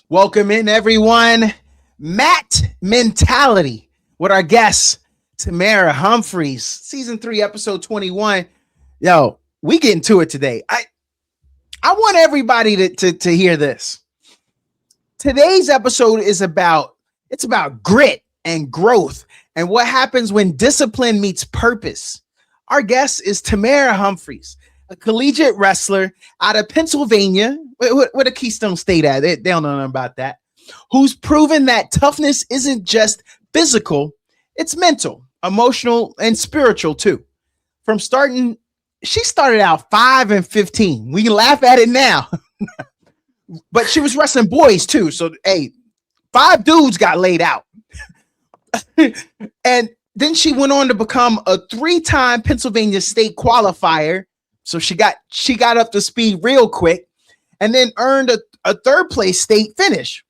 Welcome in, everyone. Matt Mentality with our guest, Tamara Humphries. Season 3, episode 21. Yo, we get into it today. I want everybody to hear this. Today's episode is about grit and growth and what happens when discipline meets purpose. Our guest is Tamara Humphries, a collegiate wrestler out of Pennsylvania. What a Keystone State at? They don't know nothing about that. Who's proven that toughness isn't just physical, it's mental, emotional, and spiritual too. She started out 5 and 15. We can laugh at it now. But she was wrestling boys too. So, hey, 5 dudes got laid out. And then she went on to become a 3-time Pennsylvania State qualifier. So she got up to speed real quick and then earned a 3rd place state finish.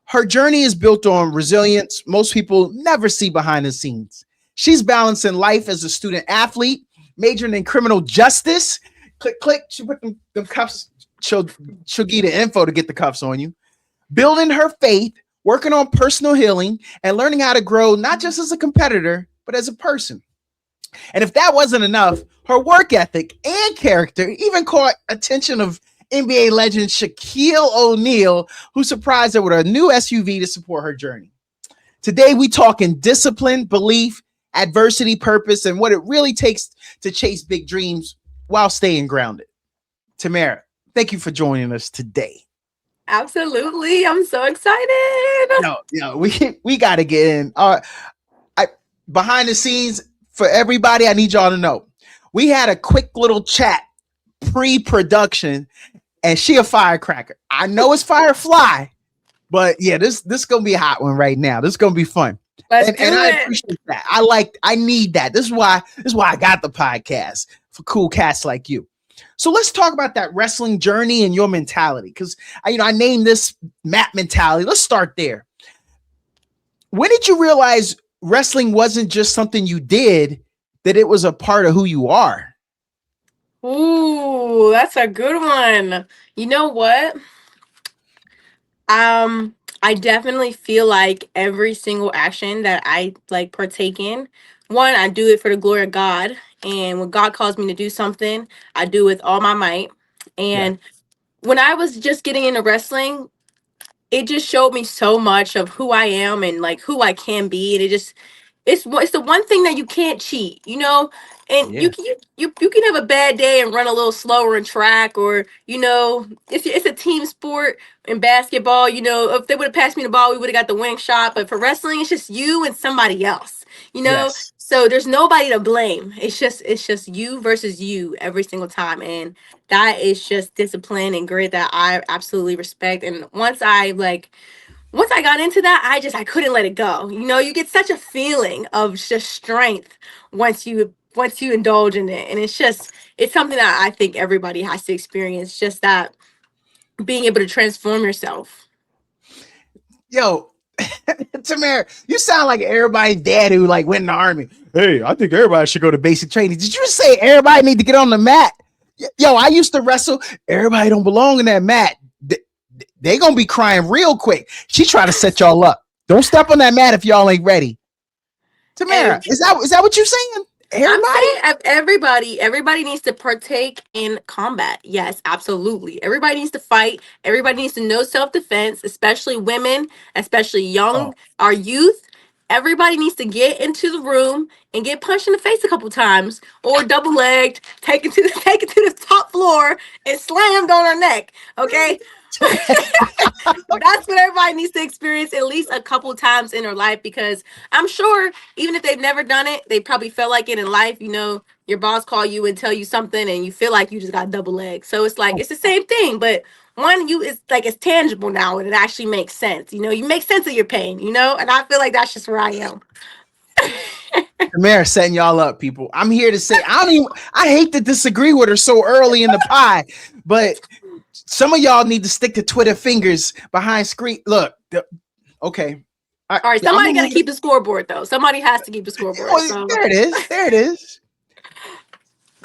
Her journey is built on resilience most people never see behind the scenes. She's balancing life as a student athlete, majoring in criminal justice. Click, click. She put them cuffs. She'll give you the info to get the cuffs on you. Building her faith, working on personal healing, and learning how to grow not just as a competitor, but as a person. And if that wasn't enough, her work ethic and character even caught attention of NBA legend Shaquille O'Neal, who surprised her with a new SUV to support her journey. Today, we talking discipline, belief, adversity, purpose, and what it really takes to chase big dreams while staying grounded. Tamara, thank you for joining us today. Absolutely. I'm so excited. No, we got to get in. Behind the scenes, for everybody, I need y'all to know, we had a quick little chat pre-production, and she a firecracker. I know it's Firefly, but yeah, this gonna be a hot one right now. This is gonna be fun. Let's do it. I appreciate that. I need that. This is why I got the podcast, for cool cats like you. So let's talk about that wrestling journey and your mentality, because I named this Matt Mentality. Let's start there. When did you realize wrestling wasn't just something you did, that it was a part of who you are? Ooh, that's a good one. You know what? I definitely feel like every single action that I partake in, one, I do it for the glory of God. And when God calls me to do something, I do with all my might. And when I was just getting into wrestling, it just showed me so much of who I am and who I can be. And it's the one thing that you can't cheat, and you can have a bad day and run a little slower in track, or it's a team sport in basketball. If they would have passed me the ball, we would have got the winning shot. But for wrestling, it's just you and somebody else. Yes. So there's nobody to blame. It's just you versus you every single time, and that is just discipline and grit that I absolutely respect. And once I got into that, I couldn't let it go. You get such a feeling of just strength once you indulge in it. And it's something that I think everybody has to experience, just that being able to transform yourself. Yo, Tamara, you sound like everybody's dad who went in the army. Hey, I think everybody should go to basic training. Did you say everybody need to get on the mat? Yo, I used to wrestle. Everybody don't belong in that mat. They gonna be crying real quick. She trying to set y'all up. Don't step on that mat if y'all ain't ready. Tamara, is that what you're saying? Everybody needs to partake in combat. Yes, absolutely. Everybody needs to fight. Everybody needs to know self-defense, especially women, especially our youth. Everybody needs to get into the room and get punched in the face a couple times, or double legged, taken to the top floor and slammed on her neck. Okay. That's what everybody needs to experience at least a couple times in their life, because I'm sure even if they've never done it, they probably felt like it in life. Your boss call you and tell you something and you feel like you just got double legs. So it's it's the same thing, but it's tangible now and it actually makes sense. You make sense of your pain, and I feel like that's just where I am. Tamara setting y'all up, people. I'm here to say I hate to disagree with her so early in the pie, but some of y'all need to stick to Twitter fingers behind screen. Look, okay. All right, somebody got to keep the scoreboard, though. Somebody has to keep the scoreboard. There it is.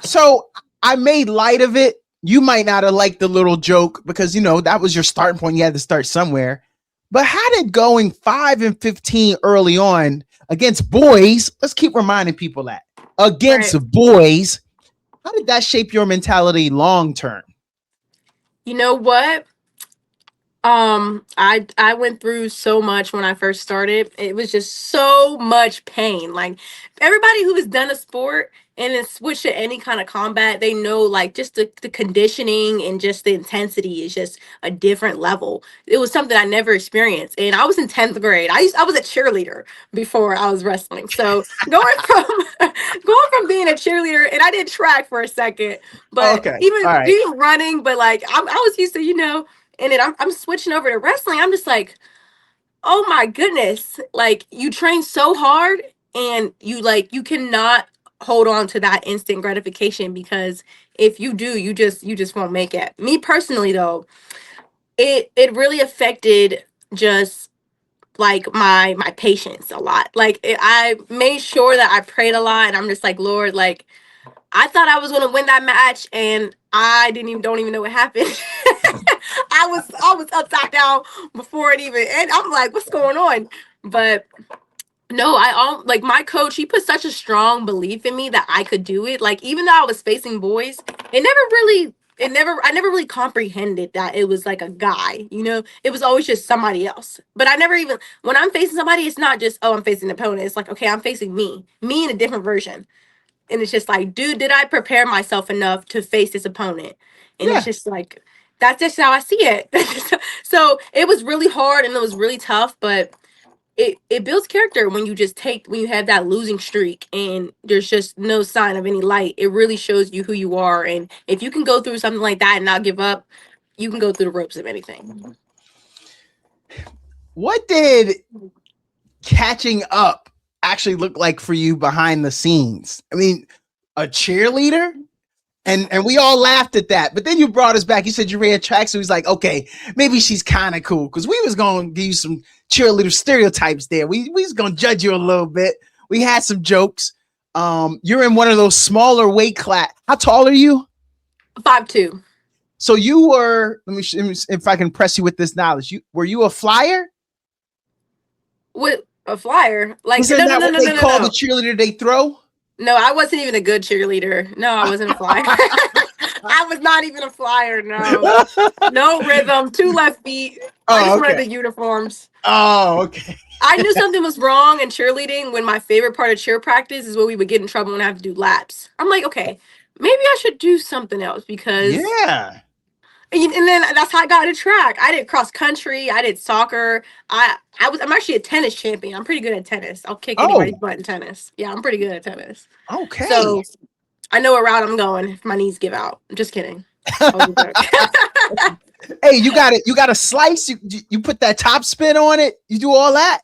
So I made light of it you might not have liked the little joke because, that was your starting point. You had to start somewhere. But how did going 5-15 early on against boys, let's keep reminding people that, Right. against boys, how did that shape your mentality long term? You know what? I went through so much when I first started. It was just so much pain. Like everybody who has done a sport and then switched to any kind of combat, they know like just the conditioning and just the intensity is just a different level. It was something I never experienced. And I was in 10th grade. I was a cheerleader before I was wrestling. So going from going from being a cheerleader, and I did track for a second, but Okay. even All right. even running, but like I was used to, and then I'm switching over to wrestling. I'm just like, oh my goodness. Like you train so hard and you cannot hold on to that instant gratification because if you do, you just won't make it. Me personally though, it really affected just like my patience a lot. Like I made sure that I prayed a lot and I'm just like, Lord, like I thought I was gonna win that match, and I didn't even don't even know what happened. I was upside down before it even, and I'm like, what's going on? But no, I all like my coach. He put such a strong belief in me that I could do it. Like even though I was facing boys, I never really comprehended that it was like a guy. It was always just somebody else. But I never even when I'm facing somebody, it's not just I'm facing an opponent. It's like okay, I'm facing me in a different version. And it's just like, dude, did I prepare myself enough to face this opponent? And it's Yeah. just like, that's just how I see it. So it was really hard and it was really tough, but it builds character when you have that losing streak and there's just no sign of any light. It really shows you who you are. And if you can go through something like that and not give up, you can go through the ropes of anything. What did catching up actually look like for you behind the scenes? I mean, a cheerleader? And we all laughed at that. But then you brought us back. You said you ran track. So he's like, okay, maybe she's kind of cool. Because we was going to give you some cheerleader stereotypes there. We was going to judge you a little bit. We had some jokes. You're in one of those smaller weight class. How tall are you? 5'2". So you were, let me if I can press you with this knowledge. Were you a flyer? With a flyer. Like, Isn't no, no, that no, what no, they no, no, call the no. cheerleader they throw? No, I wasn't even a good cheerleader. No, I wasn't a flyer. I was not even a flyer. No, no rhythm, two left feet. I just Oh, wanted okay. the uniforms. Oh, okay. I knew something was wrong in cheerleading when my favorite part of cheer practice is when we would get in trouble and have to do laps. I'm like, okay, maybe I should do something else because Yeah. and then that's how I got into track. I did cross country. I did soccer. I'm actually a tennis champion. I'm pretty good at tennis. I'll kick anybody's Oh, butt in tennis. Yeah, I'm pretty good at tennis. okay. So I know what route I'm going if my knees give out. I'm just kidding. I was a joke. Hey, you got it. You got a slice. You put that top spin on it. You do all that.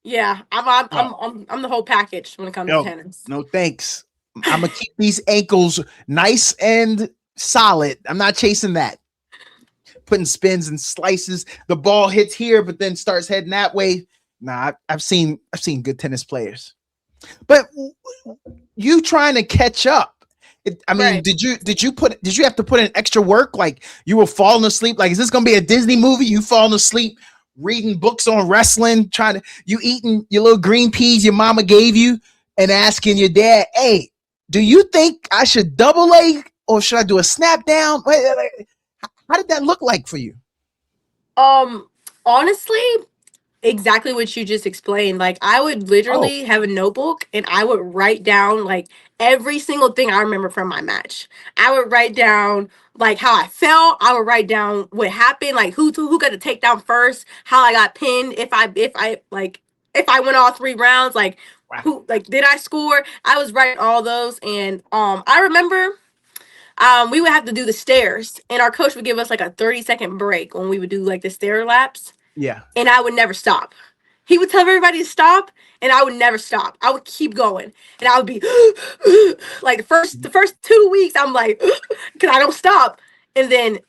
Yeah, I'm I'm, Oh, I'm I'm I'm the whole package when it comes to no, tennis. no, thanks. I'm gonna keep these ankles nice and solid. I'm not chasing that. Putting spins and slices. The ball hits here, but then starts heading that way. Nah, I've seen good tennis players, but you trying to catch up. I mean, Right. did you have to put in extra work? Like you were falling asleep? Like, is this gonna be a Disney movie? You falling asleep reading books on wrestling, you eating your little green peas your mama gave you, and asking your dad, "Hey, do you think I should double leg or should I do a snap down?" How did that look like for you? Um, Honestly, exactly what you just explained. Like I would Oh, literally have a notebook and I would write down like every single thing I remember from my match. I would write down like how I felt. I would write down what happened, like who got the takedown first, how I got pinned, if I went all 3 rounds, like wow. who like did I score? I was writing all those and I remember we would have to do the stairs and our coach would give us like a 30-second break when we would do like the stair laps Yeah. and I would never stop. He would tell everybody to stop, and I would never stop. I would keep going, and I would be like the first 2 weeks. I'm like, because I don't stop, and then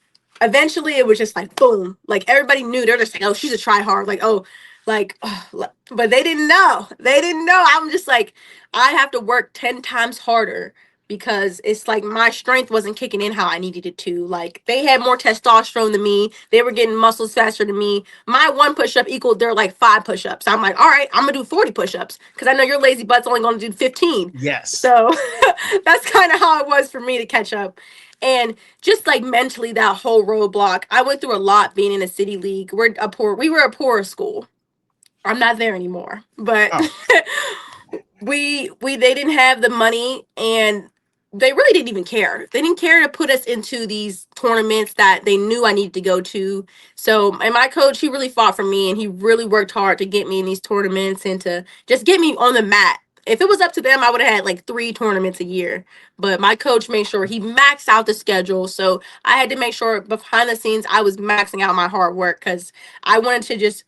eventually it was just like boom. Like everybody knew they're just like, oh, she's a try hard. Like oh, but they didn't know. They didn't know. I'm just like, I have to work 10 times harder because it's like my strength wasn't kicking in how I needed it to. Like they had more testosterone than me. They were getting muscles faster than me. My one push-up equaled their like 5 push-ups. I'm like, all right, I'm gonna do 40 push-ups because I know your lazy butt's only gonna do 15. Yes. So that's kind of how it was for me to catch up. And just like mentally, that whole roadblock, I went through a lot being in a city league. We were a poorer school. I'm not there anymore, but Oh, we they didn't have the money, and they really didn't even care. They didn't care to put us into these tournaments that they knew I needed to go to. So, and my coach, he really fought for me, and he really worked hard to get me in these tournaments and to just get me on the mat. If it was up to them, I would have had like 3 tournaments a year. But my coach made sure he maxed out the schedule. So I had to make sure behind the scenes I was maxing out my hard work because I wanted to just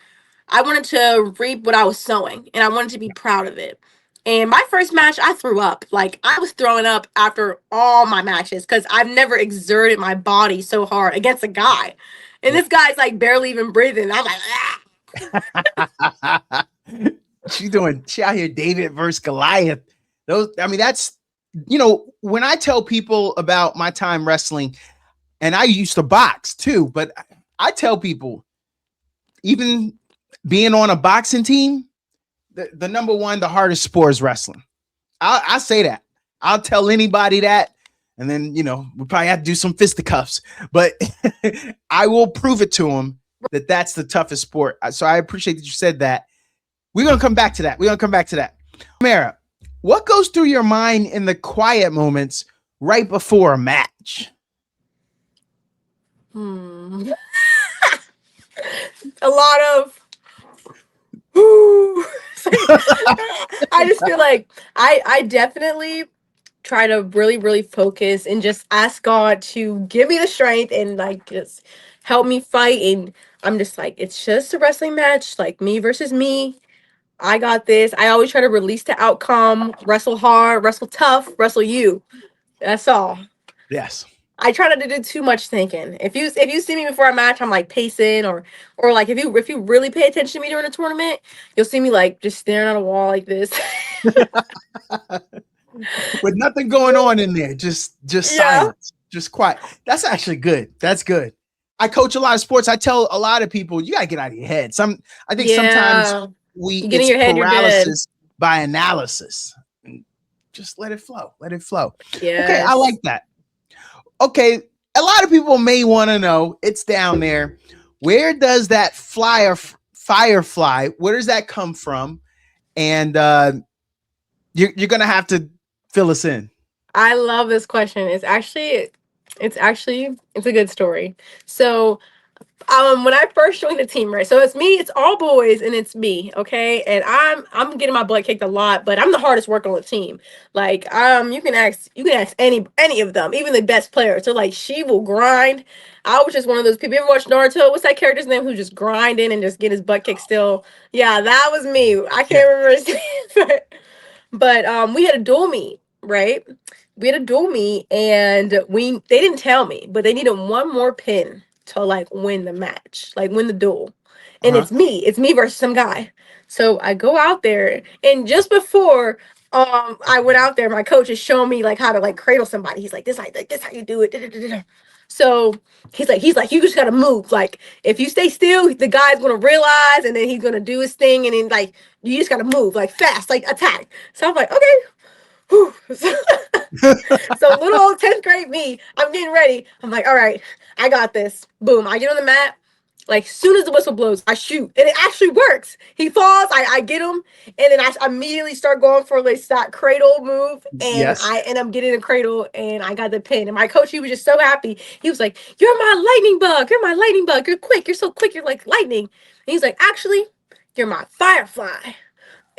I wanted to reap what I was sowing, and I wanted to be proud of it. And my first match, I threw up. Like I was throwing up after all my matches because I've never exerted my body so hard against a guy. And yeah. this guy's like barely even breathing. I'm like, She out here David versus Goliath. That's, when I tell people about my time wrestling, and I used to box too, but I tell people, even being on a boxing team, the number one, the hardest sport is wrestling. I say that. I'll tell anybody that. And then, we probably have to do some fisticuffs, but I will prove it to them that that's the toughest sport. So I appreciate that you said that. We're going to come back to that. Tamara, what goes through your mind in the quiet moments right before a match? a lot of I just feel like I definitely try to really, really focus and just ask God to give me the strength and like just help me fight. And I'm just like, it's just a wrestling match, like me versus me. I got this. I always try to release the outcome, wrestle hard, wrestle tough, wrestle you. That's all. Yes. I try not to do too much thinking. If you see me before a match, I'm like pacing or like if you really pay attention to me during a tournament, you'll see me like just staring at a wall like this. With nothing going on in there, just Yeah. silence, just quiet. That's actually good. That's good. I coach a lot of sports. I tell a lot of people, you gotta get out of your head. I think sometimes you get in it's your head, you're dead. paralysis by analysis. Just let it flow. Let it flow. Yes. Okay, I like that. Okay, a lot of people may want to know, it's down there. Where does that firefly, where does that come from? And you're gonna have to fill us in. I love this question. It's a good story. So when I first joined the team, right? So it's me, it's all boys, and it's me, okay? And I'm getting my butt kicked a lot, but I'm the hardest worker on the team. Like, you can ask any of them, even the best players. So like she will grind. I was just one of those people. You ever watch Naruto? What's that character's name who just grinding and just get his butt kicked still? Yeah, that was me. I can't remember his name. But we had a dual meet, right? We had a dual meet, and they didn't tell me, but they needed one more pin to like win the match, like win the duel. And it's me versus some guy. So I go out there, and just before I went out there, my coach is showing me like how to like cradle somebody. He's like, this how you do it. Da, da, da, da. So he's like, you just gotta move. Like if you stay still, the guy's gonna realize, and then he's gonna do his thing, and then like you just gotta move like fast, like attack. So I'm like, okay. Whew. So little old 10th grade me, I'm getting ready. I'm like, all right, I got this. Boom. I get on the mat. Like, soon as the whistle blows, I shoot. And it actually works. He falls, I get him, and then I immediately start going for like that cradle move. And Yes. I'm getting a cradle, and I got the pin. And my coach, he was just so happy. He was like, you're my lightning bug. You're my lightning bug. You're quick. You're so quick. You're like lightning. And he's like, actually, you're my firefly.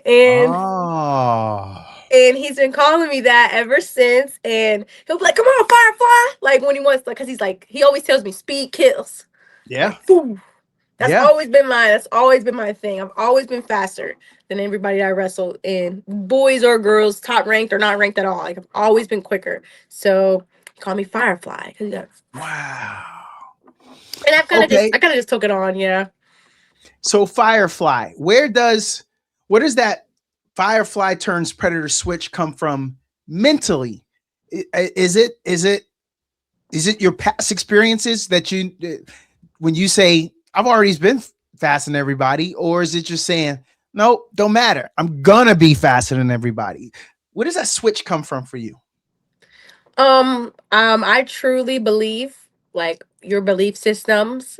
And Oh. and he's been calling me that ever since. And he'll be like, come on, Firefly. Like when he wants, like, because he always tells me speed kills. Yeah. Like, that's Yeah. always been my thing. I've always been faster than everybody I wrestled. And boys or girls, top ranked or not ranked at all. Like I've always been quicker. So call me Firefly. Wow. And I kind of just took it on, yeah. So Firefly, where does that Firefly turns Predator switch come from mentally Is it your past experiences that you when you say I've already been faster than everybody, or is it just saying no, don't matter, I'm gonna be faster than everybody? Where does that switch come from for you? I truly believe like your belief systems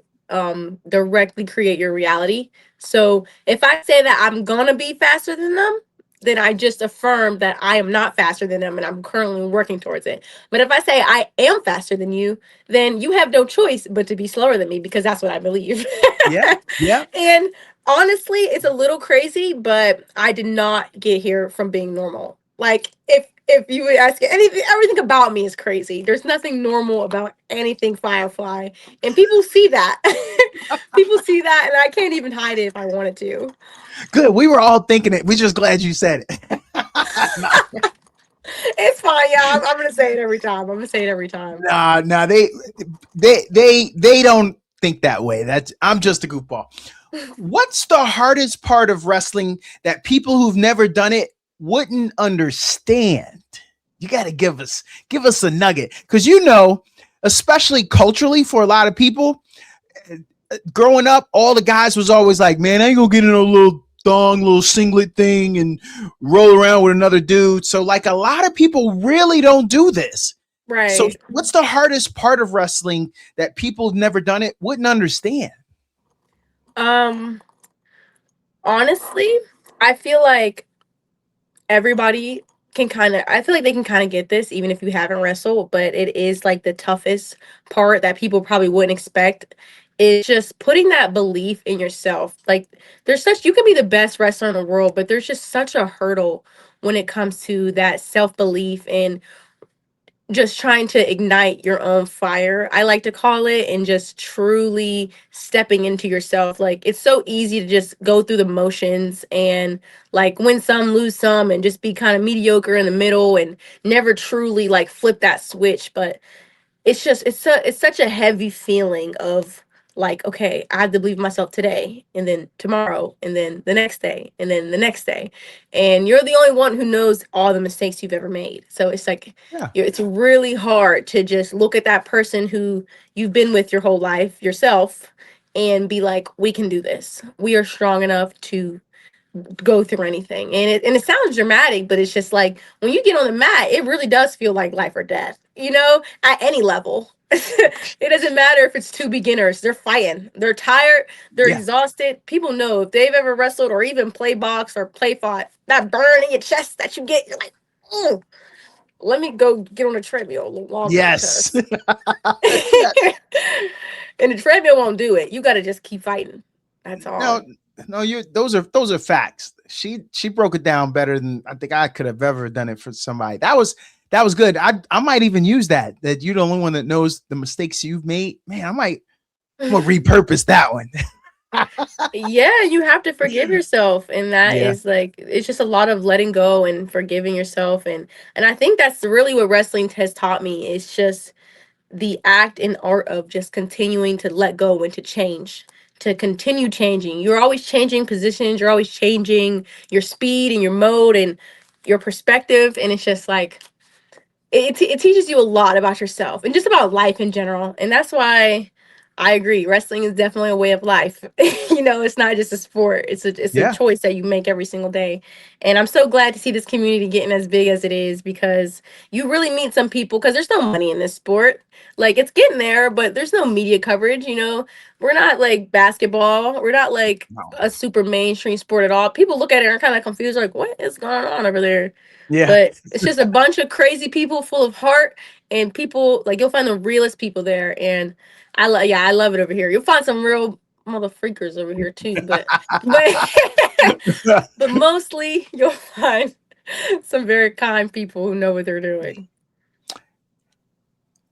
directly create your reality. So if I say that I'm gonna be faster than them, then I just affirm that I am not faster than them and I'm currently working towards it. But if I say I am faster than you, then you have no choice but to be slower than me because that's what I believe. Yeah, yeah. And honestly, it's a little crazy, but I did not get here from being normal. Like if you would ask anything, everything about me is crazy. There's nothing normal about anything Firefly, and people see that. People see that, and I can't even hide it if I wanted to. Good. We were all thinking it. We're just glad you said it. It's fine, yeah. I'm gonna say it every time. I'm gonna say it every time. Nah. They don't think that way. That's I'm just a goofball. What's the hardest part of wrestling that people who've never done it wouldn't understand? You got to give us a nugget, because especially culturally for a lot of people, growing up, all the guys was always like, "Man, I ain't gonna get in a little thong, little singlet thing, and roll around with another dude." So, like, a lot of people really don't do this. So, Right. what's the hardest part of wrestling that people who've never done it wouldn't understand? Um. Honestly, I feel like everybody can kind of I feel like they can kind of get this even if you haven't wrestled, but it is like the toughest part that people probably wouldn't expect is just putting that belief in yourself. Like there's such you can be the best wrestler in the world, but there's just such a hurdle when it comes to that self-belief and just trying to ignite your own fire, I like to call it, and just truly stepping into yourself. Like it's so easy to just go through the motions and like win some, lose some, and just be kind of mediocre in the middle and never truly like flip that switch. But it's just it's such a heavy feeling of like, okay, I have to believe in myself today and then tomorrow and then the next day and then the next day, and you're the only one who knows all the mistakes you've ever made. So it's like Yeah, it's really hard to just look at that person who you've been with your whole life yourself and be like, we can do this, we are strong enough to go through anything. And it sounds dramatic, but it's just like when you get on the mat, it really does feel like life or death, at any level. It doesn't matter if it's two beginners, they're fighting, they're tired, they're yeah, exhausted. People know if they've ever wrestled or even play box or play fought, that burn in your chest that you get, you're like, mm, let me go get on the treadmill a little longer yes, because yeah. and the treadmill won't do it. You got to just keep fighting. That's No, all. no, you. Those are facts. She broke it down better than I think I could have ever done it for somebody. That was good. I might even use that. That you're the only one that knows the mistakes you've made. Man, I'm gonna repurpose that one. Yeah, you have to forgive yourself, and that Yeah, is like it's just a lot of letting go and forgiving yourself, and I think that's really what wrestling has taught me. It's just the act and art of just continuing to let go and to change, to continue changing. You're always changing positions, you're always changing your speed and your mode and your perspective, and it's just like it teaches you a lot about yourself and just about life in general. And that's why I agree. Wrestling is definitely a way of life. It's not just a sport. It's a yeah, choice that you make every single day. And I'm so glad to see this community getting as big as it is because you really meet some people because there's no money in this sport. Like it's getting there, but there's no media coverage. We're not like basketball. We're not like no, a super mainstream sport at all. People look at it and are kind of confused, like, what is going on over there? yeah, But it's just a bunch of crazy people full of heart and people like you'll find the realest people there. And I love it over here. You'll find some real mother freakers over here too, but but mostly you'll find some very kind people who know what they're doing.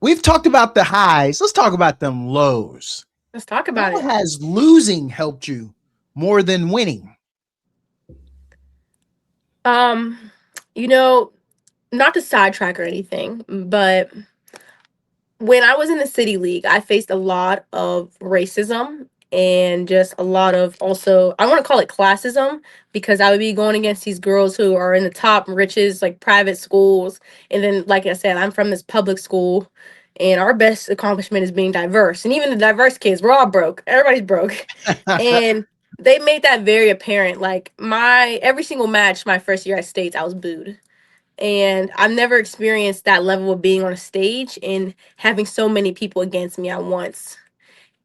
We've talked about the highs. Let's talk about them lows. Let's talk about How it. has losing helped you more than winning? Um, you know, not to sidetrack or anything, but when I was in the city league, I faced a lot of racism and just a lot of, also, I want to call it classism, because I would be going against these girls who are in the top richest, like, private schools. And then, like I said, I'm from this public school, and our best accomplishment is being diverse. And even the diverse kids, we're all broke. Everybody's broke. And they made that very apparent. Like, my every single match my first year at States, I was booed. And I've never experienced that level of being on a stage and having so many people against me at once.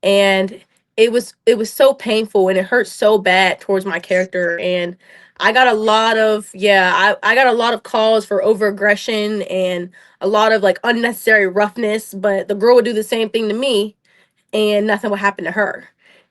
And it was so painful, and it hurt so bad towards my character. And I got a lot of, I got a lot of calls for over aggression and a lot of like unnecessary roughness, but the girl would do the same thing to me and nothing would happen to her.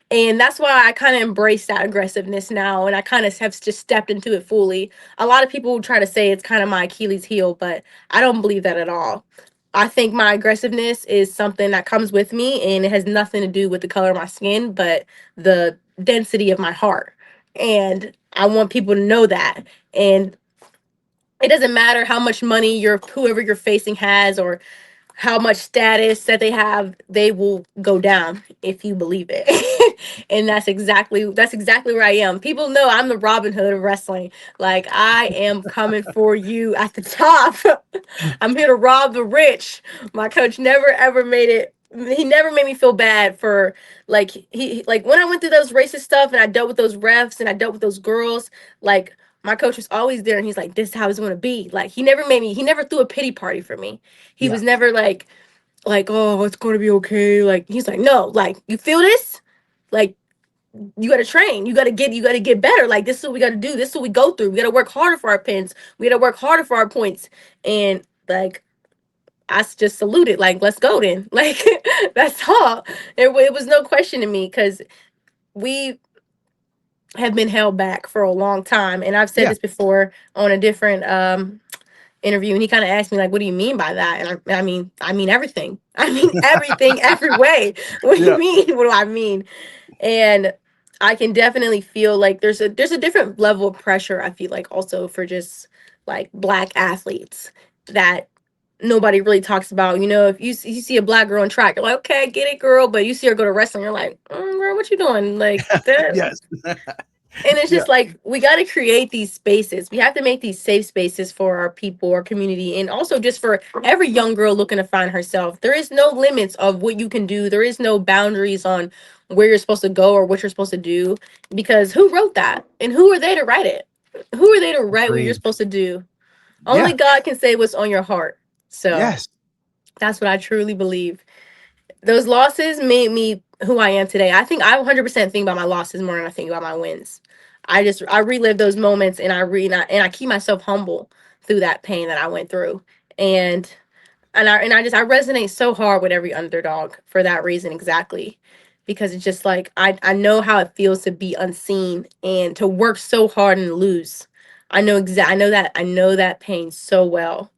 And that's why I kind of embrace that aggressiveness now, and I kind of have just stepped into it fully. A lot of people try to say it's kind of my Achilles heel, but I don't believe that at all. I think my aggressiveness is something that comes with me, and it has nothing to do with the color of my skin, but the density of my heart. And I want people to know that. And it doesn't matter how much money your whoever you're facing has, or how much status that they have, they will go down if you believe it. And that's exactly where I am. People know I'm the Robin Hood of wrestling. Like, I am coming for you at the top. I'm here to rob the rich. My coach never ever made it. He never made me feel bad for, like, like when I went through those racist stuff and I dealt with those refs and I dealt with those girls. Like, my coach was always there, and he's like, "This is how it's going to be." Like, he never threw a pity party for me. He Yeah. was never like, "Oh, it's going to be okay." Like, he's like, "No, like, you feel this? Like, you got to train. You got to get better. Like, this is what we got to do. This is what we go through. We got to work harder for our pins. We got to work harder for our points." And, like, just saluted, like, "Let's go then." Like, that's all. It was no question to me, because we have been held back for a long time. And I've said Yeah. this before on a different interview, and he kind of asked me, like, "What do you mean by that?" And I mean everything. I mean everything, every way. What do you Yeah. mean? What do I mean? And I can definitely feel like there's a different level of pressure, I feel like, also for just like black athletes, that nobody really talks about. If you see a black girl in track, you're like, "Okay, I get it, girl." But you see her go to wrestling, you're like, "Girl, what you doing?" Like that. Yes. And it's Yeah. just like, we got to create these spaces. We have to make these safe spaces for our people, our community, and also just for every young girl looking to find herself. There is no limits of what you can do. There is no boundaries on where you're supposed to go or what you're supposed to do, because who wrote that? And who are they to write it? Who are they to write what you're Agreed. supposed to do? Only Yeah. God can say what's on your heart. So Yes. that's what I truly believe. Those losses made me who I am today. I think I 100% think about my losses more than I think about my wins. I relive those moments, and I keep myself humble through that pain that I went through. And I resonate so hard with every underdog for that reason exactly. Because it's just like, I know how it feels to be unseen and to work so hard and lose. I know that pain so well.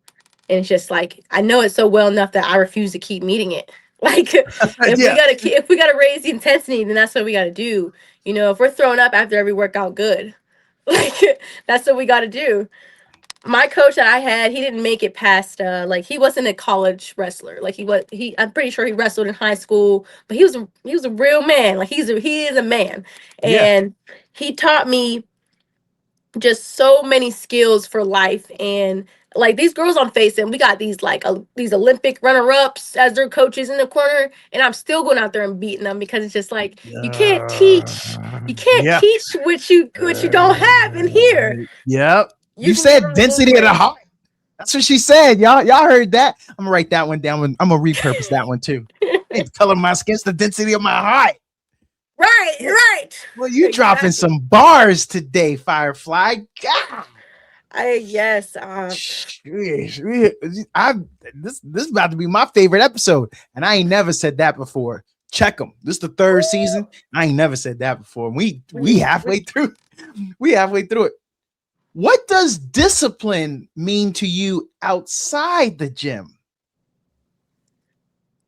And it's just like, I know it so well enough that I refuse to keep meeting it. Like, Yeah. if we gotta raise the intensity, then that's what we gotta do. If we're throwing up after every workout, good. Like, that's what we gotta do. My coach that I had, he didn't make it past, like, he wasn't a college wrestler. Like, I'm pretty sure he wrestled in high school, but he was a real man. Like, he is a man. Yeah. And he taught me just so many skills for life. And, like, these girls on facing, we got these Olympic runner-ups as their coaches in the corner, and I'm still going out there and beating them, because it's just like, you can't Yeah. teach what you don't have in here. Yep. You You can give said them the density of the blueprint. heart. That's what she said. Y'all heard that. I'm gonna write that one down. I'm gonna repurpose that one too. Ain't the color of my skin, it's the density of my heart. Right, Well, right. well, you dropping Exactly. some bars today, Firefly. God. Yes. Sheesh. I this is about to be my favorite episode, and I ain't never said that before. Check them. This is the third season. I ain't never said that before. We halfway through. We halfway through it. What does discipline mean to you outside the gym?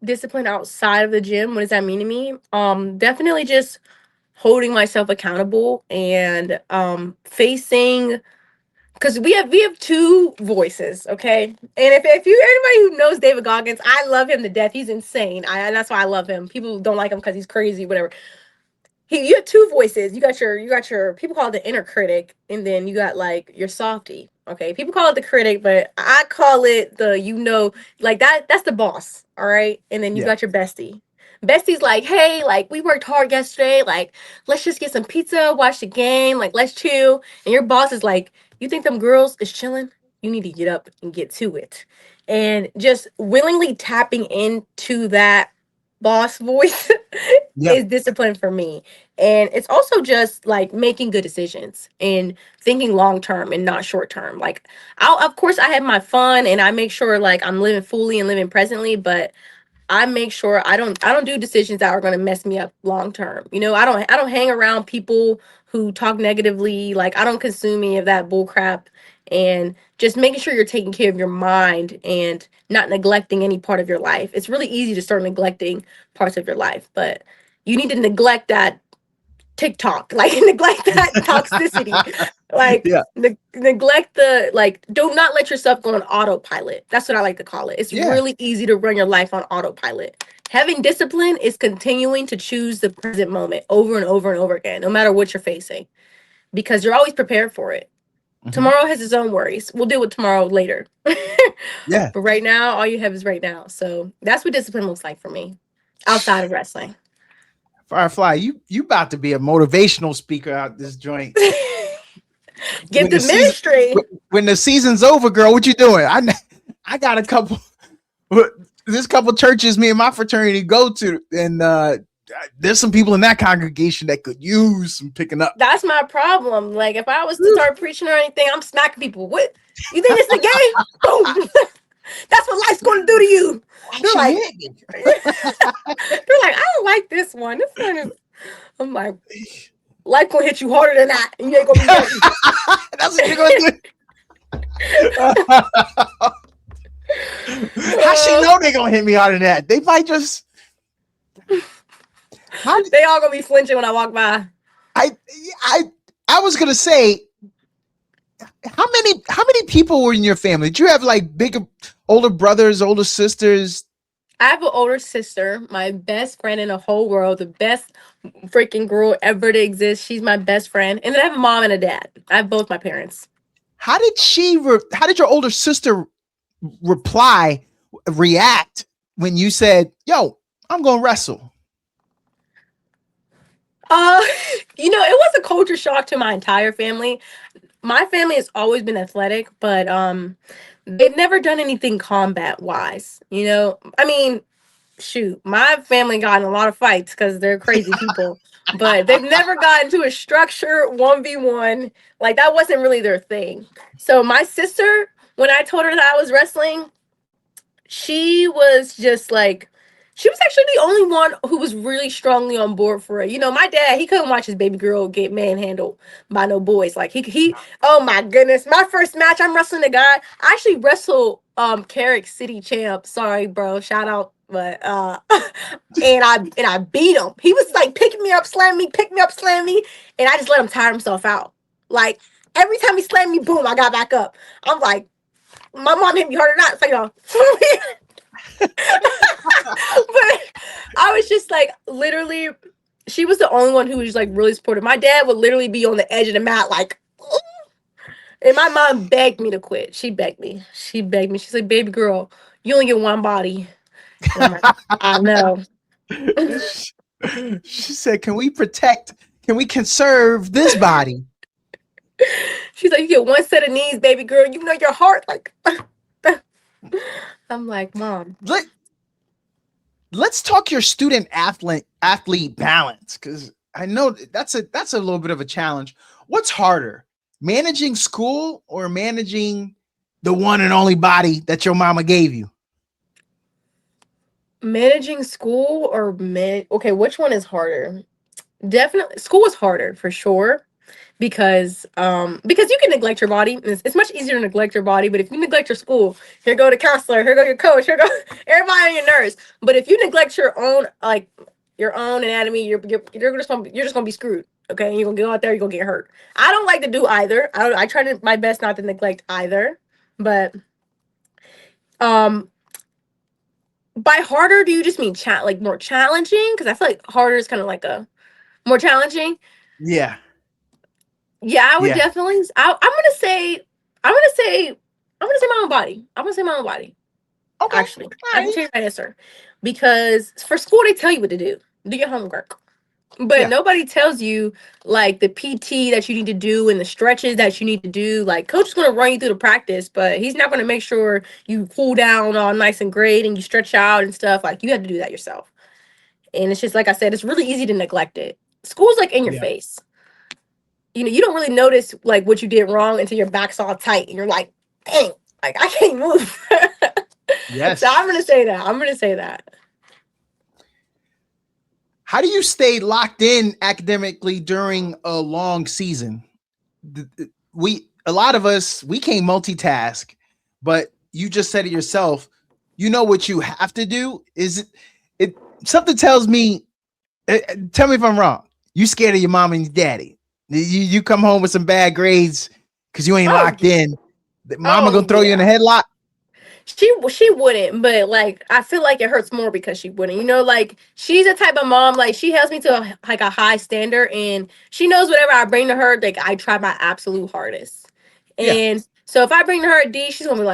Discipline outside of the gym, what does that mean to me? Definitely just holding myself accountable, and facing, because we have two voices, okay? And if you anybody who knows David Goggins, I love him to death. He's insane. And that's why I love him. People don't like him because he's crazy, whatever. you have two voices. You got your people call it the inner critic, and then you got like your softie. Okay, people call it the critic, but I call it the like that's the boss. All right, and then you Yeah. got your bestie. Bestie's like, hey, like we worked hard yesterday. Like let's just get some pizza, watch the game, like let's chill. And your boss is like, you think them girls is chilling? You need to get up and get to it. And just willingly tapping into that boss voice Yeah. is discipline for me. And it's also just like making good decisions and thinking long term and not short term. Like I'll of course I have my fun and I make sure like I'm living fully and living presently, but I make sure I don't do decisions that are going to mess me up long term. I don't hang around people who talk negatively. Like I don't consume any of that bull crap, and just making sure you're taking care of your mind and not neglecting any part of your life. It's really easy to start neglecting parts of your life, but you need to neglect that TikTok, like neglect that toxicity, like Yeah. neglect the like. Do not let yourself go on autopilot. That's what I like to call it. It's Yeah. really easy to run your life on autopilot. Having discipline is continuing to choose the present moment over and over and over again, no matter what you're facing, because you're always prepared for it. Mhm. Tomorrow has its own worries. We'll deal with tomorrow later. Yeah. But right now, all you have is right now. So that's what discipline looks like for me, outside of wrestling. Firefly, you about to be a motivational speaker out this joint. Give When the the season ministry. when the season's over, girl, what you doing? I got a couple there's a couple churches me and my fraternity go to, and there's some people in that congregation that could use some picking up. That's my problem. Like if I was to start preaching or anything, I'm smacking people. What you think this is a game? Boom. That's what life's gonna do to you. Why They're she like, hit me? they're like, I don't like this one. This one is I'm like, life gonna hit you harder than that, and you ain't gonna be ready. That's what you're gonna do. How she know they gonna hit me harder than that? They might just. How, They all gonna be flinching when I walk by. I I I was gonna say, how many people were in your family? Did you have like bigger, older brothers, older sisters? I have an older sister, my best friend in the whole world, the best freaking girl ever to exist. She's my best friend. And then I have a mom and a dad. I have both my parents. How did your older sister reply, react when you said, "Yo, I'm gonna wrestle"? Uh, it was a culture shock to my entire family. My family has always been athletic, but they've never done anything combat wise. I mean, shoot, my family got in a lot of fights because they're crazy people, but they've never gotten to a structure 1v1. Like that wasn't really their thing. So my sister, when I told her that I was wrestling, she was just like, she was actually the only one who was really strongly on board for it. My dad, he couldn't watch his baby girl get manhandled by no boys. Like oh my goodness, my first match, I'm wrestling a guy. I actually wrestled Carrick City champ. Sorry, bro, shout out, but and I beat him. He was like picking me up, slamming me, pick me up, slam me, and I just let him tire himself out. Like every time he slammed me, boom, I got back up. I'm like, my mom hit me harder than that. It's like, but I was just like, literally, she was the only one who was like really supportive. My dad would literally be on the edge of the mat, like, and my mom begged me to quit. She begged me. She begged me. She's like, baby girl, you only get one body. And I'm like, I know. She said, "Can we protect? Can we conserve this body?" She's like, you get one set of knees, baby girl. You know your heart, like. I'm like, mom. Let Let's talk your student athlete balance, because I know that's a little bit of a challenge. What's harder, managing school or managing the one and only body that your mama gave you? Managing school or okay, which one is harder? Definitely school is harder for sure, because you can neglect your body. It's much easier to neglect your body, but if you neglect your school, here go the counselor, here go your coach, here go everybody on your nerves. But if you neglect your own, like your own anatomy, you're just gonna be screwed. Okay, you're gonna go out there, you're gonna get hurt. I don't like to do either. I try to my best not to neglect either. But um by harder, do you just mean like more challenging? Because I feel like harder is kind of like a More challenging. Yeah. Yeah, I would Yeah. definitely. I'm gonna say. I'm gonna say. I'm gonna say my own body. I'm gonna say my own body. Okay. Actually, All I can right. change my answer because for school they tell you what to do. Do your homework. But Yeah. nobody tells you like the PT that you need to do and the stretches that you need to do. Like coach is gonna run you through the practice, but he's not gonna make sure you cool down all nice and great and you stretch out and stuff. Like you have to do that yourself. And it's just like I said, it's really easy to neglect it. School's like in your Yeah. face. You don't really notice like what you did wrong until your back's all tight and you're like, dang, like I can't move. So Yes. I'm gonna say that. I'm gonna say that. How do you stay locked in academically during a long season? We a lot of us we can't multitask, but you just said it yourself. You know what you have to do is it something tells me. Tell me if I'm wrong. You scared of your mom and your daddy. You come home with some bad grades because you ain't Oh, locked in. Mama oh gonna throw you in a yeah. headlock. She wouldn't, but like I feel like it hurts more because she wouldn't. Like she's a type of mom like she holds me to like a high standard, and she knows whatever I bring to her, like I try my absolute hardest. Yeah. And so if I bring to her a D, she's gonna be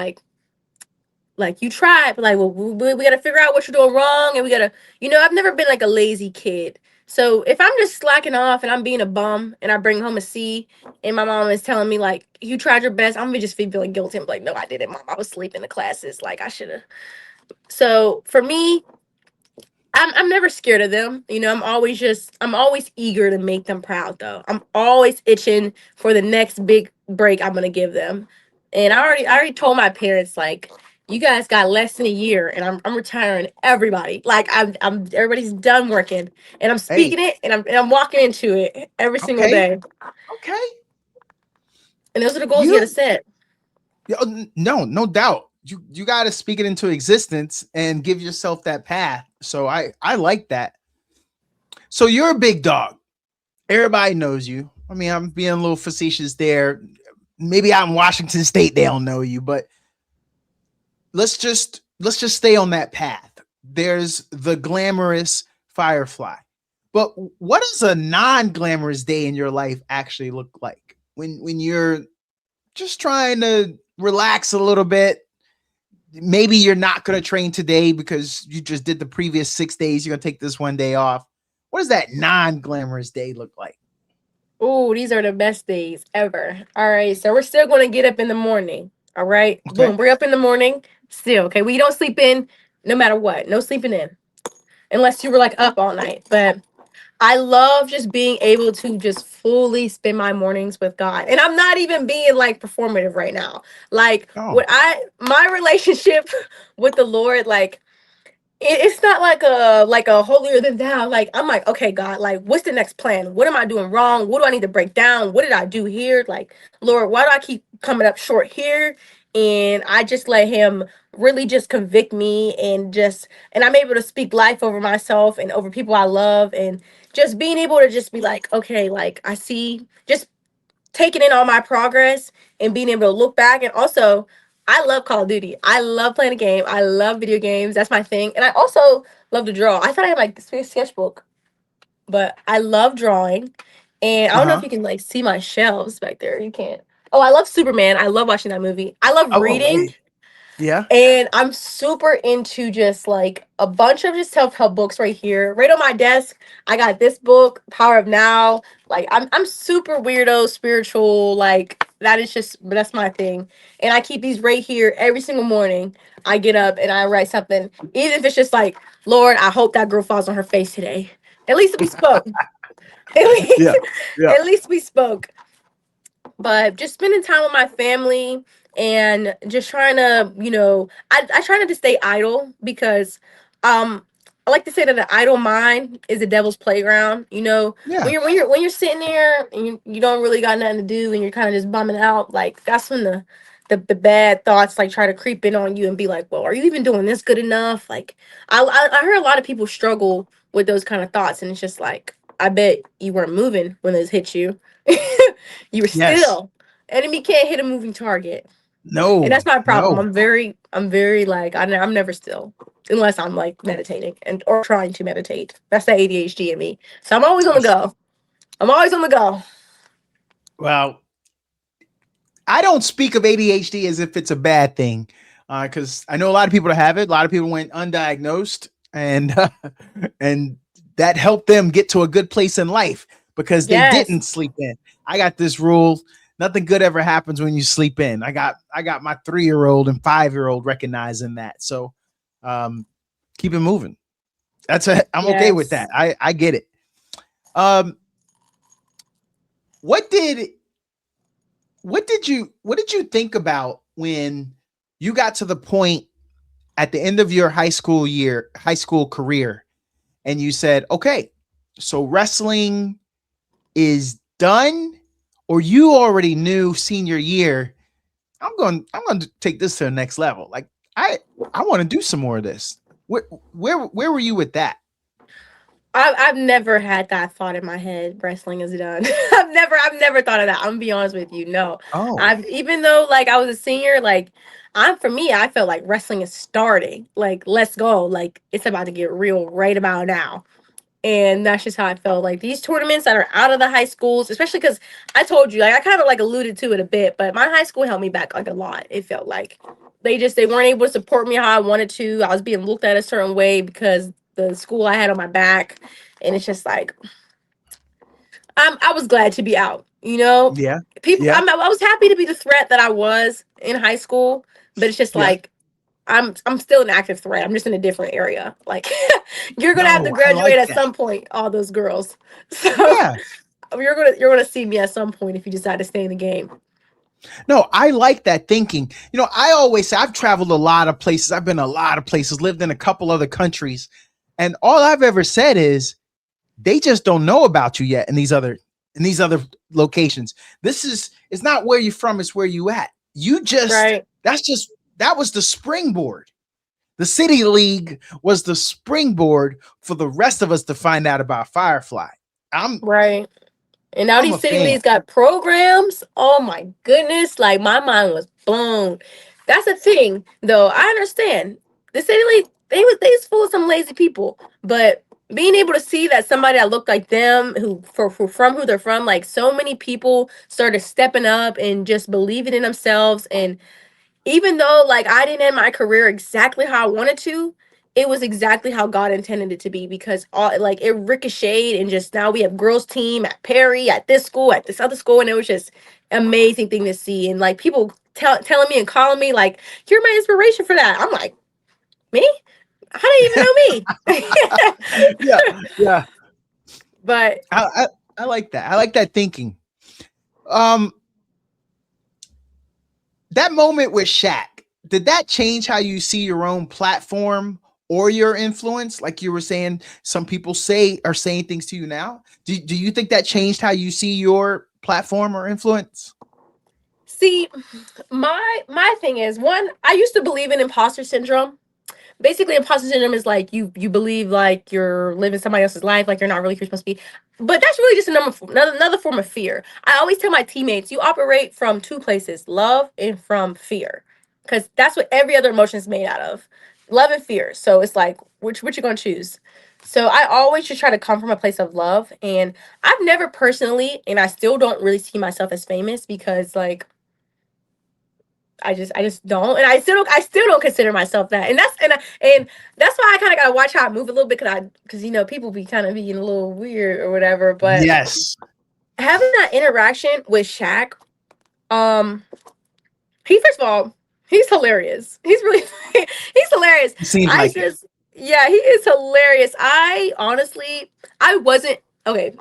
like you tried, but like well we gotta figure out what you're doing wrong, and we gotta I've never been like a lazy kid. So if I'm just slacking off and I'm being a bum and I bring home a C and my mom is telling me like you tried your best, I'm gonna just be feeling guilty. I'm like, no, I didn't, mom. I was sleeping in the classes. Like I should have. So for me, I'm never scared of them. I'm always eager to make them proud though. I'm always itching for the next big break I'm gonna give them. And I already told my parents like you guys got less than a year and I'm retiring everybody. Like I'm everybody's done working and I'm Hey. speaking it and I'm walking into it every single Okay. day. Okay. And those are the goals you gotta You. set. No, no doubt. You got to speak it into existence and give yourself that path. So I like that. So you're a big dog. Everybody knows you. I mean, I'm being a little facetious there. Maybe out in Washington State they don't know you, but let's just stay on that path. There's the glamorous Firefly. But what does a non-glamorous day in your life actually look like? When you're just trying to relax a little bit, maybe you're not going to train today because you just did the previous 6 days. You're going to take this one day off. What does that non-glamorous day look like? Ooh, these are the best days ever. All right, so we're still gonna get up in the morning. All right, Okay. boom, we're up in the morning. Still, okay. We don't sleep in, no matter what. No sleeping in, unless you were like up all night. But I love just being able to just fully spend my mornings with God, and I'm not even being like performative right now. Like Oh, my relationship with the Lord, like it's not like a holier than thou. Like I'm like, okay, God, like what's the next plan? What am I doing wrong? What do I need to break down? What did I do here? Like, Lord, why do I keep coming up short here? And I just let him really just convict me and I'm able to speak life over myself and over people I love and just being able to just be like, okay, like I see just taking in all my progress and being able to look back. And also, I love Call of Duty. I love playing a game. I love video games. That's my thing. And I also love to draw. I thought I had like this sketchbook, but I love drawing. And I uh don't know if huh. you can like see my shelves back there. You can't. Oh, I love Superman. I love watching that movie. I love Oh, reading. hey. Yeah. And I'm super into just like a bunch of just self-help books right here. Right on my desk, I got this book, Power of Now. Like I'm super weirdo, spiritual, like that is just that's my thing. And I keep these right here every single morning. I get up and I write something. Even if it's just like, Lord, I hope that girl falls on her face today. At least we spoke. At least, Yeah. Yeah. at least we spoke. But just spending time with my family and just trying to I try not to stay idle because um I like to say that an idle mind is the devil's playground. Yeah. When you're sitting there and you don't really got nothing to do and you're kind of just bumming out, like that's when the bad thoughts like try to creep in on you and be like, well, are you even doing this good enough? Like I heard a lot of people struggle with those kind of thoughts, and it's just like I bet you weren't moving when those hit you. You were Yes. still. Enemy can't hit a moving target. And No. that's my problem. No. I'm very like I'm never still unless I'm like meditating and or trying to meditate. That's the ADHD in me. So I'm always on the That's go. I'm always on the go. Well, I don't speak of ADHD as if it's a bad thing, because I know a lot of people that have it. A lot of people went undiagnosed, and and that helped them get to a good place in life because they Yes. didn't sleep in. I got this rule: nothing good ever happens when you sleep in. I got my 3-year-old and 5-year-old recognizing that. So um, keep it moving. I'm okay with that. Yes. I get it. Um, what did what did you think about when you got to the point at the end of your high school career, and you said, okay, so wrestling is done, or you already knew senior year, I'm going to take this to the next level. Like I want to do some more of this. Where were you with that? I've never had that thought in my head. Wrestling is done. I've never thought of that. I'm gonna be honest with you. No, Oh, I've even though like I was a senior, like I'm for me, I felt like wrestling is starting. Like let's go. Like it's about to get real right about now. And that's just how I felt. Like these tournaments that are out of the high schools, especially because I told you, like I kind of like alluded to it a bit, but my high school held me back like a lot. It felt like they weren't able to support me how I wanted to. I was being looked at a certain way because the school I had on my back, and it's just like I was glad to be out. You know, yeah, people. yeah, I was happy to be the threat that I was in high school, but it's just yeah. like I'm still an active threat. I'm just in a different area. Like you're gonna have to No, I graduate like at that. some point, all those girls. So Yeah. you're gonna see me at some point if you decide to stay in the game. No, I like that thinking. I always say I've traveled a lot of places. I've been a lot of places, lived in a couple other countries. And all I've ever said is they just don't know about you yet in these other locations. This is it's not where you're from, it's where you at. You just Right, that's just that was the springboard. The City League was the springboard for the rest of us to find out about Firefly. I'm right. And now I'm a these city fan. leagues got programs. Oh my goodness! Like my mind was blown. That's the thing, though. I understand the city league. They was full of some lazy people, but being able to see that somebody that looked like them, who from who they're from, like so many people started stepping up and just believing in themselves, and even though like I didn't end my career exactly how I wanted to, it was exactly how God intended it to be because all like it ricocheted and just now we have girls team at Perry, at this school, at this other school, and it was just amazing thing to see. And like people telling me and calling me like, you're my inspiration for that. I'm like, me? How do you even know me? Yeah, yeah. But I like that. I like that thinking. Um, that moment with Shaq, did that change how you see your own platform or your influence? Like you were saying, some people are saying things to you now. Do you think that changed how you see your platform or influence? see, my thing is one, I used to believe in imposter syndrome. Basically imposter syndrome is like you believe like you're living somebody else's life, like you're not really who you're supposed to be, but that's really just another form of fear. I always tell my teammates you operate from two places, love and from fear, because that's what every other emotion is made out of, love and fear. So it's like which you're gonna choose. So I always just try to come from a place of love, and I've never personally, and I still don't really see myself as famous because like I just don't, and I still don't consider myself that, and that's why I kind of gotta watch how I move a little bit because people be kind of being a little weird or whatever. But Yes. having that interaction with Shaq, um, he first of all, he's hilarious. He's really he's hilarious. It seems I like it. just Yeah, he is hilarious. I honestly I wasn't okay.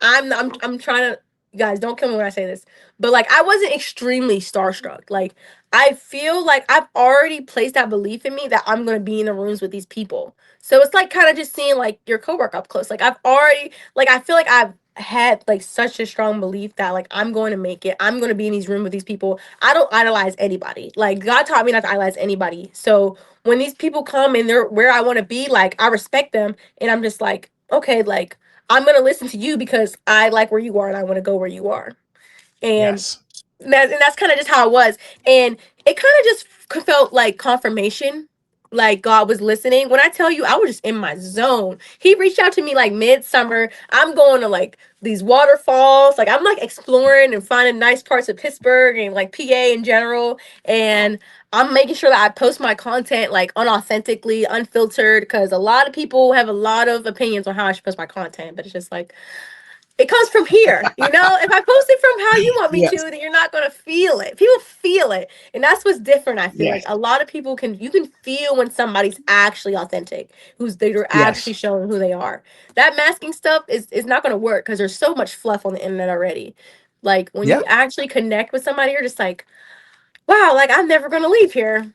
I'm trying to, you guys don't kill me when I say this, but like I wasn't extremely starstruck. Like I feel like I've already placed that belief in me that I'm gonna be in the rooms with these people. So it's like kind of just seeing like your coworker up close. Like I've already like I feel like I've had like such a strong belief that like I'm going to make it. I'm going to be in these rooms with these people. I don't idolize anybody. Like God taught me not to idolize anybody. So when these people come and they're where I want to be, like I respect them and I'm just like, okay, like I'm going to listen to you because I like where you are and I want to go where you are. And Yes. that's kind of just how it was. And it kind of just felt like confirmation like God was listening. When I tell you, I was just in my zone. He reached out to me like midsummer. I'm going to like these waterfalls. Like I'm like exploring and finding nice parts of Pittsburgh and like PA in general. And I'm making sure that I post my content like unauthentically, unfiltered, because a lot of people have a lot of opinions on how I should post my content. But it's just like it comes from here. If I post it from how you want me Yes. to, then you're not gonna feel it. People feel it. And that's what's different. I feel like Yes. a lot of people you can feel when somebody's actually authentic, they're actually Yes. showing who they are. That masking stuff is not gonna work because there's so much fluff on the internet already. Like when you Yeah. actually connect with somebody, you're just like, wow, like I'm never gonna leave here.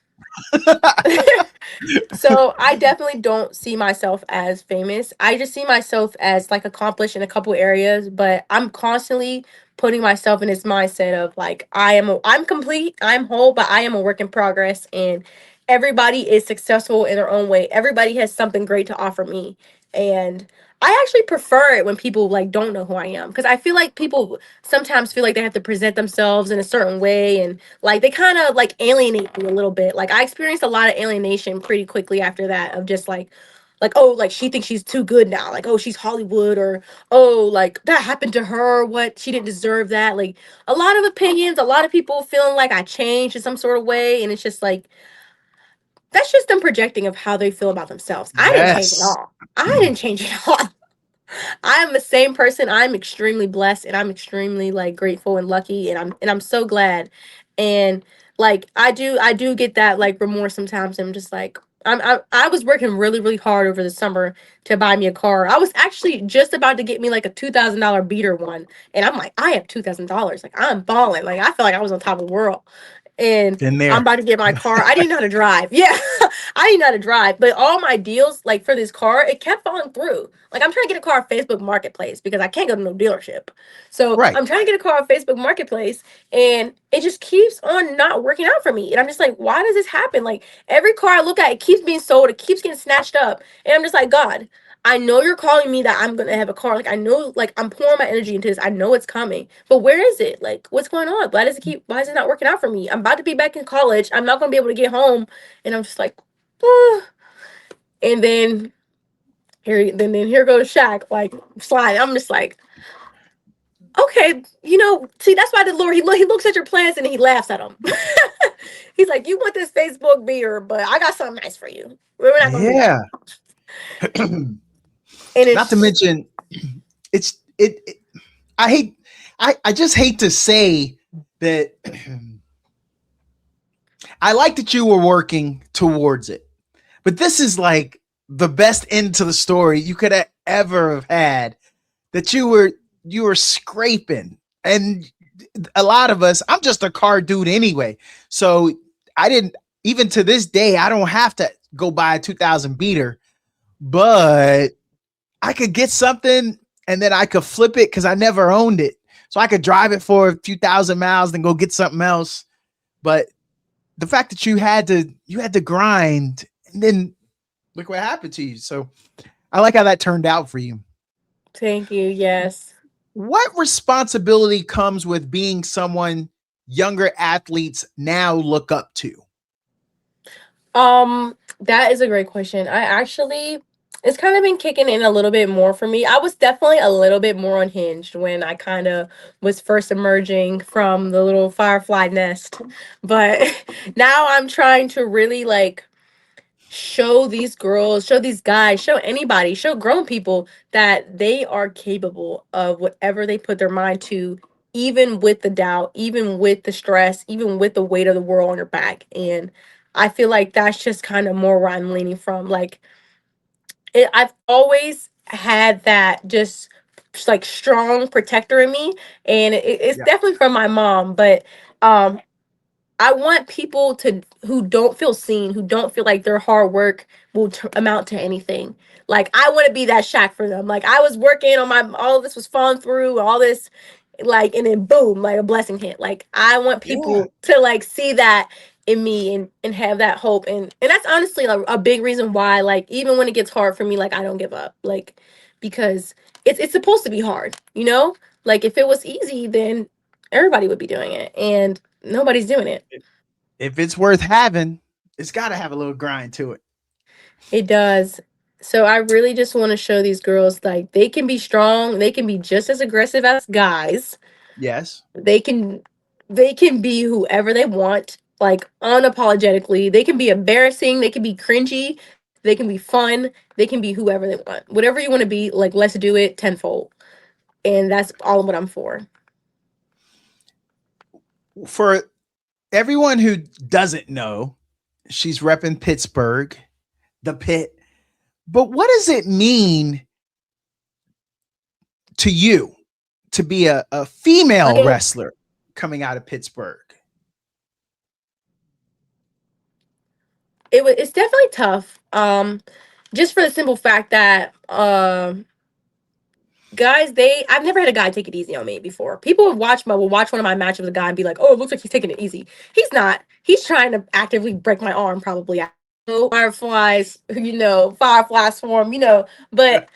So I definitely don't see myself as famous. I just see myself as like accomplished in a couple areas, but I'm constantly putting myself in this mindset of like I'm complete, I'm whole, but I am a work in progress, and everybody is successful in their own way. Everybody has something great to offer me. And I actually prefer it when people like don't know who I am, because I feel like people sometimes feel like they have to present themselves in a certain way, and like they kind of like alienate me a little bit. Like I experienced a lot of alienation pretty quickly after that, of just like oh, like she thinks she's too good now, like oh she's Hollywood, or oh like that happened to her, what, she didn't deserve that. Like a lot of opinions, a lot of people feeling like I changed in some sort of way, and it's just like that's just them projecting of how they feel about themselves. I didn't change at Yes. all. I didn't change at all. I am the same person. I'm extremely blessed, and I'm extremely like grateful and lucky, and I'm so glad. And like I do get that like remorse sometimes. I'm just like I was working really really hard over the summer to buy me a car. I was actually just about to get me like a $2,000 beater one, and I'm like I have $2,000. Like I'm balling. Like I feel like I was on top of the world, and Been I'm there. about to get my car. I didn't know how to drive. Yeah, I didn't know how to drive. But all my deals, like for this car, it kept falling through. Like I'm trying to get a car on Facebook Marketplace because I can't go to no dealership. So Right. I'm trying to get a car on Facebook Marketplace, and it just keeps on not working out for me. And I'm just like, why does this happen? Like every car I look at, it keeps being sold, it keeps getting snatched up, and I'm just like, God, I know you're calling me that I'm gonna have a car. Like I know, like I'm pouring my energy into this. I know it's coming, but where is it? Like what's going on? Why does it keep? Why is it not working out for me? I'm about to be back in college. I'm not gonna be able to get home, and I'm just like, ah. And then here goes Shaq, like sliding. I'm just like, okay, see that's why the Lord he looks at your plans and he laughs at them. He's like, you want this Facebook beer, but I got something nice for you. We're not gonna do that. Yeah. And Not to it's mention, it I hate I just hate to say that I like that you were working towards it. But this is like the best end to the story you could have ever have had, that you were scraping. And a lot of us, I'm just a car dude anyway. So I didn't, even to this day, I don't have to go buy a 2000 beater, but I could get something and then I could flip it because I never owned it. So I could drive it for a few thousand miles, then go get something else. But the fact that you had to grind, and then look what happened to you. So I like how that turned out for you. thank you, yes. What responsibility comes with being someone younger athletes now look up to? That is a great question. I actually it's kind of been kicking in a little bit more for me. I was definitely a little bit more unhinged when I kind of was first emerging from the little firefly nest. But now I'm trying to really like show these girls, show these guys, show anybody, show grown people that they are capable of whatever they put their mind to, even with the doubt, even with the stress, even with the weight of the world on your back. And I feel like that's just kind of more where I'm leaning from. Like, I've always had that just like strong protector in me, and it's Yeah. definitely from my mom. But um, I want people to who don't feel seen, who don't feel like their hard work will amount to anything. Like I want to be that Shack for them. Like I was working on my all of this was falling through, all this like and then boom, like a blessing hit. Like I want Yeah. people to like see that in me and have that hope, and that's honestly a big reason why like even when it gets hard for me, like I don't give up. Like because it's supposed to be hard, you know? Like if it was easy, then everybody would be doing it, and nobody's doing it. If it's worth having, It's got to have a little grind to it. It does. So I really just want to show these girls like they can be strong, they can be just as aggressive as guys. Yes. They can they can be whoever they want, like unapologetically. They can be embarrassing, they can be cringy, they can be fun, they can be whoever they want. Whatever you want to be, like let's do it tenfold. And that's all what I'm for. For everyone who doesn't know, she's repping Pittsburgh, the pit. But what does it mean to you to be a female Okay. wrestler coming out of Pittsburgh? It's definitely tough. Just for the simple fact that guys, I've never had a guy take it easy on me before. People will watch one of my matches with a guy and be like, "Oh, it looks like he's taking it easy." He's not. He's trying to actively break my arm. Probably. Fireflies, fireflies swarm, but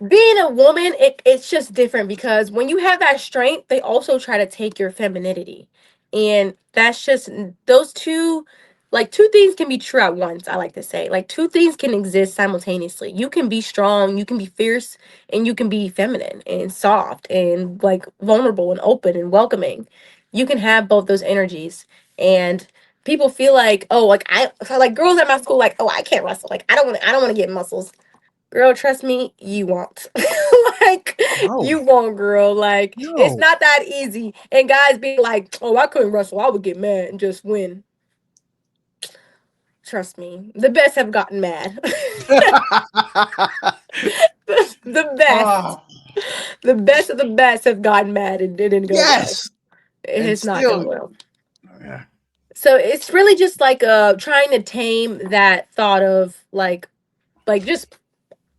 being a woman, it's just different because when you have that strength, they also try to take your femininity. And that's just those two, like two things can be true at once, I like to say. Like two things can exist simultaneously. You can be strong, you can be fierce, and you can be feminine and soft and like vulnerable and open and welcoming. You can have both those energies. And people feel like, oh, like like girls at my school, like, oh, I can't wrestle. Like I don't want to get muscles. Girl, trust me, you won't. Like, No, you won't, girl. Like, it's no. not that easy. And guys be like, oh, I couldn't wrestle. I would get mad and just win. Trust me. The best have gotten mad. The best. Oh, The best of the best have gotten mad and didn't go well. yes. It And has not gone still, well. yeah. So it's really just like trying to tame that thought of like just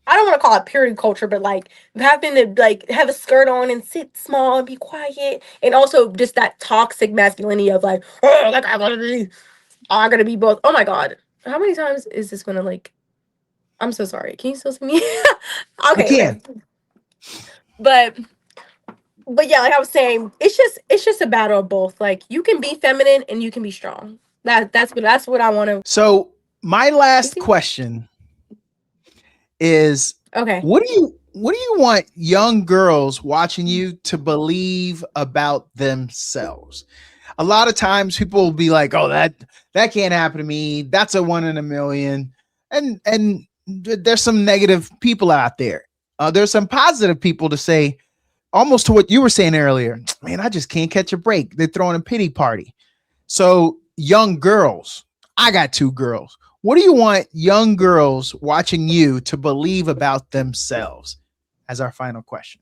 I don't want to call it purity culture, but like having to like have a skirt on and sit small and be quiet, and also just that toxic masculinity of like, oh, like I gotta be both. Oh my god, how many times is this gonna like? I'm so sorry. Can you still see me? I Okay, okay. can. But yeah, like I was saying, it's just a battle of both. Like you can be feminine and you can be strong. That's what I want to. So my last See? question is Okay. what do you want young girls watching you to believe about themselves? A lot of times people will be like, "Oh, that can't happen to me. That's a one in a million." And there's some negative people out there. There's some positive people to say almost to what you were saying earlier. Man, I just can't catch a break. They're throwing a pity party. So, young girls, I got two girls. What do you want young girls watching you to believe about themselves? As our final question.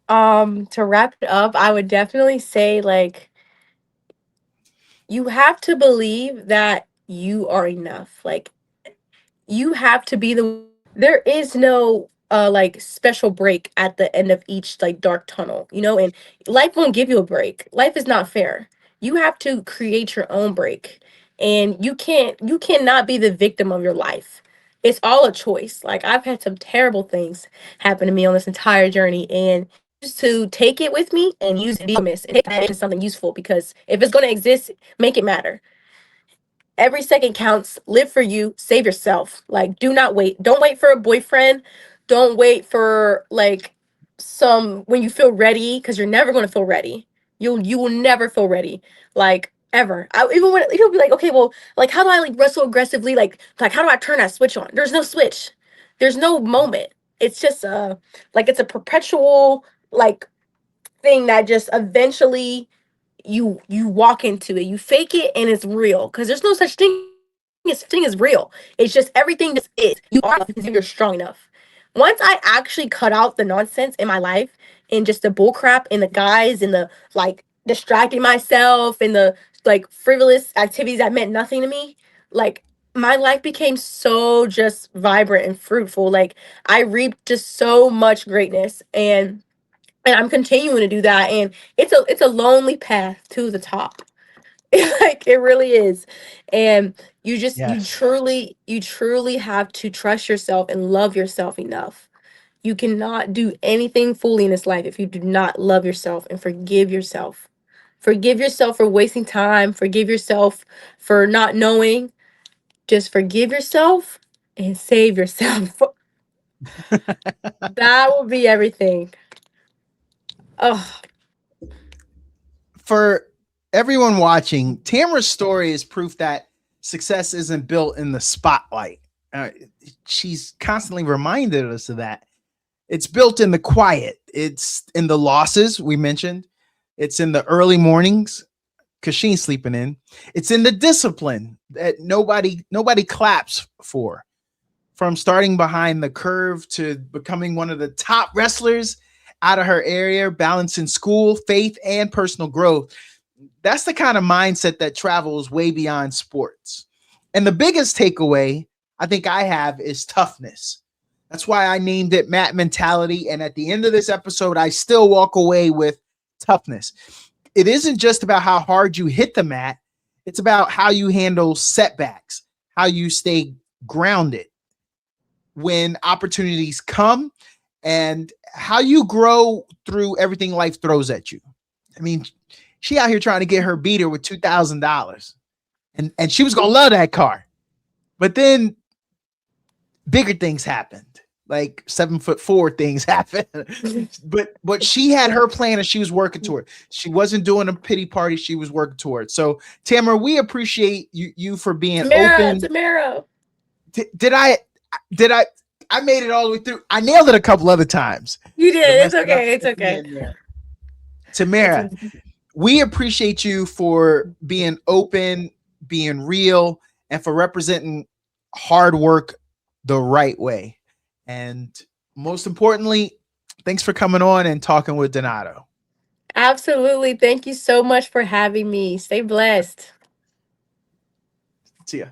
To wrap it up, I would definitely say like you have to believe that you are enough. Like you have to be there is no like special break at the end of each like dark tunnel, and life won't give you a break. Life is not fair. You have to create your own break. And you cannot be the victim of your life. It's all a choice. Like I've had some terrible things happen to me on this entire journey, and to take it with me and use it and take that into something useful, because if it's going to exist, make it matter. Every second counts. Live for you. Save yourself. Like, do not wait. Don't wait for a boyfriend. Don't wait for like some when you feel ready, because you're never going to feel ready. You will never feel ready. Like ever. Even when you'll be like, okay, well, like how do I like wrestle aggressively? Like how do I turn that switch on? There's no switch. There's no moment. It's just like it's a perpetual like thing that just eventually you walk into it. You fake it and it's real, because there's no such thing as real. It's just everything just is. You are enough because you're strong enough. Once I actually cut out the nonsense in my life and just the bull crap and the guys and the like distracting myself and the like frivolous activities that meant nothing to me, like my life became so just vibrant and fruitful. Like I reaped just so much greatness, and I'm continuing to do that, and it's a lonely path to the top. Like it really is. And Yes. you truly have to trust yourself and love yourself enough. You cannot do anything fully in this life if you do not love yourself and forgive yourself. Forgive yourself for wasting time. Forgive yourself for not knowing. Just forgive yourself and save yourself. That will be everything. Oh, For everyone watching, Tamara's story is proof that success isn't built in the spotlight. Uh, she's constantly reminded us of that. It's built in the quiet. It's in the losses we mentioned. It's in the early mornings because she ain't sleeping in. It's in the discipline that nobody claps for. From starting behind the curve to becoming one of the top wrestlers out of her area, balancing school, faith, and personal growth. That's the kind of mindset that travels way beyond sports. And the biggest takeaway I think I have is toughness. That's why I named it Mat Mentality. And at the end of this episode, I still walk away with toughness. It isn't just about how hard you hit the mat, it's about how you handle setbacks, how you stay grounded when opportunities come, and how you grow through everything life throws at you. I mean, she out here trying to get her beater with $2,000, and she was gonna love that car, but then bigger things happened. Like 7'4" things happened, but she had her plan and she was working toward. She wasn't doing a pity party; she was working toward. So, Tamara, we appreciate you for being Tamara, open. Tamara. Did I? Did I? I made it all the way through. I nailed it a couple other times. You But did. It's messed it up okay. It's at the okay. end there. It's Tamara, we appreciate you for being open, being real, and for representing hard work the right way. And most importantly, thanks for coming on and talking with Donato. absolutely. Thank you so much for having me. Stay blessed. See ya.